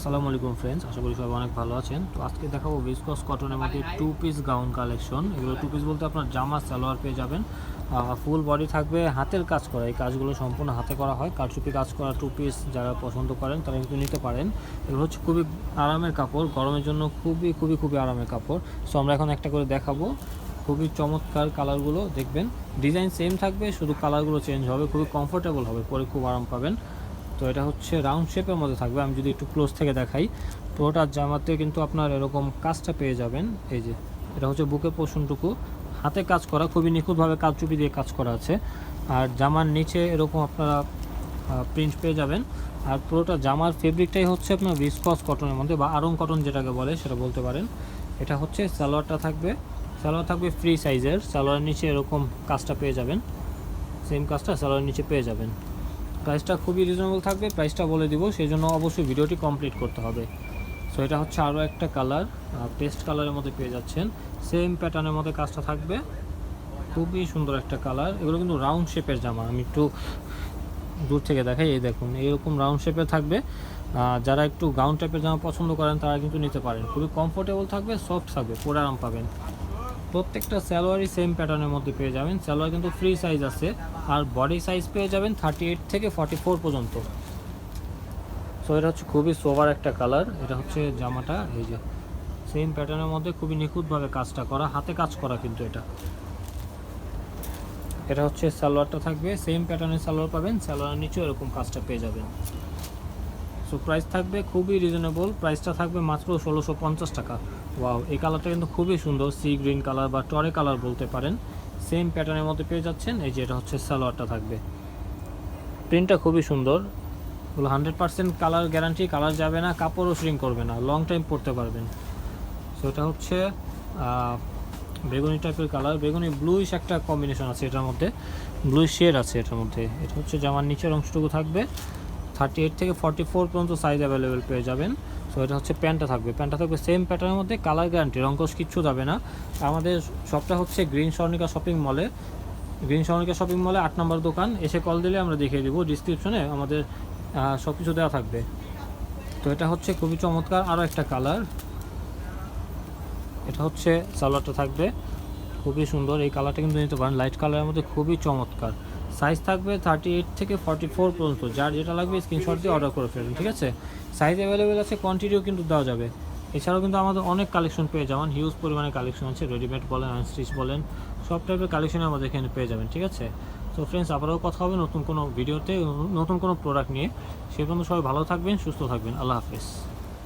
আসসালামু আলাইকুম ফ্রেন্ডস, আশা করি সবাই অনেক ভালো আছেন। তো আজকে দেখাবো ভিসকস কটনের মধ্যে টু পিস গাউন কালেকশন। এগুলো টু পিস বলতে আপনার জামা সালোয়ার পেয়ে যাবেন। ফুল বডি থাকবে, হাতের কাজ করা, এই কাজগুলো সম্পূর্ণ হাতে করা হয়। কারচুপি কাজ করা টু পিস যারা পছন্দ করেন তারা কিন্তু নিতে পারেন। এগুলো হচ্ছে খুবই আরামের কাপড়, গরমের জন্য খুবই আরামের কাপড়। সো আমরা এখন একটা করে দেখাবো। খুবই চমৎকার কালারগুলো দেখবেন, ডিজাইন সেম থাকবে, শুধু কালারগুলো চেঞ্জ হবে। খুবই কমফোর্টেবল হবে, পরে খুব আরাম পাবেন। তো এটা হচ্ছে রাউন্ড শেপের মধ্যে থাকবে। আমি যদি একটু ক্লোজ থেকে দেখাই, পুরোটা জামাতে কিন্তু আপনার এরকম কাজটা পেয়ে যাবেন। এই যে এটা হচ্ছে বুকের পোর্শনটুকু হাতে কাজ করা, খুবই নিখুঁতভাবে কারচুপি দিয়ে কাজ করা আছে। আর জামার নিচে এরকম আপনারা প্রিন্ট পেয়ে যাবেন। আর পুরোটা জামার ফেব্রিকটাই হচ্ছে আপনার ভিসকস কটনের মধ্যে, বা আরং কটন যেটাকে বলে সেটা বলতে পারেন। এটা হচ্ছে সালোয়ারটা থাকবে, সালোয়ার থাকবে ফ্রি সাইজের। সালোয়ারের নিচে এরকম কাজটা পেয়ে যাবেন, সেম কাজটা সালোয়ারের নিচে পেয়ে যাবেন। প্রাইসটা খুবই রিজনেবল থাকবে, প্রাইসটা বলে দিব, সেই জন্য অবশ্যই ভিডিওটি কমপ্লিট করতে হবে। সো এটা হচ্ছে আরও একটা কালার, পেস্ট কালারের মধ্যে পেয়ে যাচ্ছেন। সেম প্যাটার্নের মধ্যে কাজটা থাকবে, খুবই সুন্দর একটা কালার। এগুলো কিন্তু রাউন্ড শেপের জামা, আমি একটু দূর থেকে দেখাই। এই দেখুন, এইরকম রাউন্ড শেপের থাকবে। যারা একটু গাউন টাইপের জামা পছন্দ করেন তারা কিন্তু নিতে পারেন। খুবই কমফোর্টেবল থাকবে, সফট থাকবে, পরে আরাম পাবেন। প্রত্যেকটা সালোয়ারই সেম প্যাটার্নের মধ্যে পেয়ে যাবেন। সালোয়ার কিন্তু ফ্রি সাইজ আছে, আর বডি সাইজ পেয়ে যাবেন 38 থেকে 44 পর্যন্ত। সো এটা হচ্ছে খুবই সোভার একটা কালার। এটা হচ্ছে জামাটা, এই যে সেম প্যাটার্নের মধ্যে খুবই নিখুঁতভাবে কাজটা করা, হাতে কাজ করা কিন্তু এটা। এটা হচ্ছে সালোয়ারটা থাকবে, সেম প্যাটার্নের সালোয়ার পাবেন, সালোয়ারের নিচেও এরকম কাজটা পেয়ে যাবেন। সো প্রাইস থাকবে খুবই রিজনেবল, প্রাইসটা থাকবে মাত্র 1650 টাকা। ওয়াও, এই কালারটা কিন্তু খুবই সুন্দর, সি গ্রিন কালার বা টরে কালার বলতে পারেন। সেম প্যাটার্নের মধ্যে পেয়ে যাচ্ছেন। এই যে এটা হচ্ছে সালোয়ারটা থাকবে, প্রিন্টটা খুবই সুন্দর। এগুলো 100% কালার গ্যারান্টি, কালার যাবে না, কাপড়ও শ্রিং করবে না, লং টাইম পরতে পারবেন। সো এটা হচ্ছে বেগুনি টাইপের কালার, বেগুনি ব্লুইশ একটা কম্বিনেশন আছে এটার মধ্যে, ব্লু শেড আছে এটার মধ্যে। এটা হচ্ছে জামার নিচের অংশটুকু থাকবে, 38 থেকে 44 পর্যন্ত সাইজ অ্যাভেলেবেল পেয়ে যাবেন। সো এটা হচ্ছে প্যান্টটা থাকবে, প্যান্টটা থাকবে সেম প্যাটার্নের মধ্যে, কালার গ্যারান্টি, রঙ্কশ কিচ্ছু যাবে না। আমাদের শপটা হচ্ছে গ্রিন স্বর্ণিকা শপিং মলে, গ্রিন স্বর্ণিকা শপিং মলে 8 নম্বর দোকান। এসে কল দিলে আমরা দেখিয়ে দেবো, ডিসক্রিপশনে আমাদের সব কিছু দেওয়া থাকবে। তো এটা হচ্ছে খুবই চমৎকার আরও একটা কালার। এটা হচ্ছে সালোয়ারটা থাকবে, খুবই সুন্দর। এই কালারটা কিন্তু নিতে পারেন, লাইট কালারের মধ্যে খুবই চমৎকার। সাইজ থাকবে 38 থেকে 44 পর্যন্ত, যার যেটা লাগবে স্ক্রিনশট দিয়ে অর্ডার করে ফেলবেন, ঠিক আছে। সাইজ অ্যাভেলেবেল আছে, কোয়ান্টিটিও কিন্তু দেওয়া যাবে। এছাড়াও কিন্তু আমাদের অনেক কালেকশন পেয়ে যাবেন, হিউজ পরিমাণে কালেকশন আছে, রেডিমেড বলেন, আনস্টিচ বলেন, সব টাইপের কালেকশন আমাদের এখানে পেয়ে যাবেন, ঠিক আছে। তো ফ্রেন্ডস, আবারও কথা হবে নতুন কোনো ভিডিওতে, নতুন কোনো প্রোডাক্ট নিয়ে। সে পর্যন্ত সবাই ভালো থাকবেন, সুস্থ থাকবেন। আল্লাহ হাফেজ।